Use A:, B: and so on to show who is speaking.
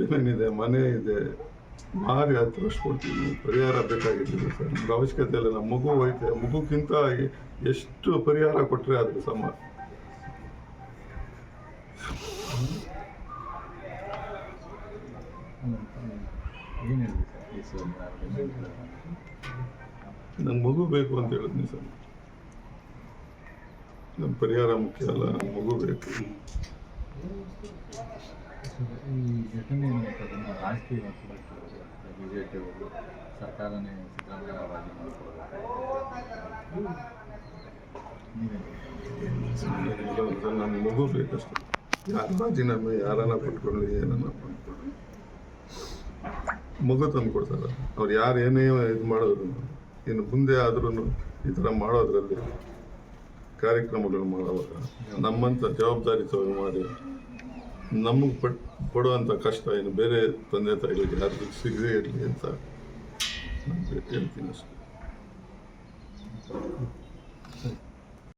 A: ಏನೇನಿದೆ, ಮನೆ ಇದೆ, ಮಾರಿ 10 ವರ್ಷ ಕೊಡ್ತೀವಿ. ಪರಿಹಾರ ಬೇಕಾಗಿದ್ದೀವಿ ಸರ್, ನಮ್ಗೆ ಅವಶ್ಯಕತೆ ಇಲ್ಲ. ನಮ್ಮ ಮಗು ಹೋಯ್ತೆ, ಮಗುಕ್ಕಿಂತ ಎಷ್ಟು ಪರಿಹಾರ ಕೊಟ್ಟರೆ ಅದ್ರ ಸಮ. ನನ್ನ ಮಗು ಬೇಕು ಅಂತ ಹೇಳಿದ್ನಿ ಸರ್. ನಮ್ಮ ಪರಿಹಾರ ಮುಖ್ಯ ಅಲ್ಲ, ನಮ್ಮ ಮಗು ಬೇಕು.
B: ಈ ಘಟನೆ ರಾಜಕೀಯ ಬಿಜೆಪಿ ಅವರು ಸರ್ಕಾರನೇ ಸಿದ್ದರಾಮಯ್ಯ ರಾಜೀನಾಮೆ
A: ಕೊಡಬೇಕು. ನನ್ನ ಮಗು ಬೇಕಷ್ಟೆ. ಯಾರು ರಾಜೀನಾಮೆ ಯಾರನ್ನ ಕೊಟ್ಕೊಳ್ಳಿ, ಏನನ್ನ ಮಾಡ್ಕೊಳ್ಳಿ, ಮಗು ತಂದು ಕೊಡ್ತಾರೆ. ಅವ್ರು ಯಾರು ಏನೇ ಇದು ಮಾಡಿದ್ರು, ಇನ್ನು ಮುಂದೆ ಆದ್ರೂ ಈ ಥರ ಮಾಡೋದ್ರಲ್ಲಿ ಕಾರ್ಯಕ್ರಮಗಳು ಮಾಡುವಾಗ ನಮ್ಮಂಥ ಜವಾಬ್ದಾರಿ ಮಾಡಿ ನಮಗೆ ಪಡುವಂಥ ಕಷ್ಟ ಏನು ಬೇರೆ ತಂದೆ ತಾಯಿಗಳಿಗೆ ಯಾರಿಗೂ ಸಿಗದೇ ಇರಲಿ ಅಂತ ನಾನು ಹೇಳ್ತೀನಿ ಅಷ್ಟೇ.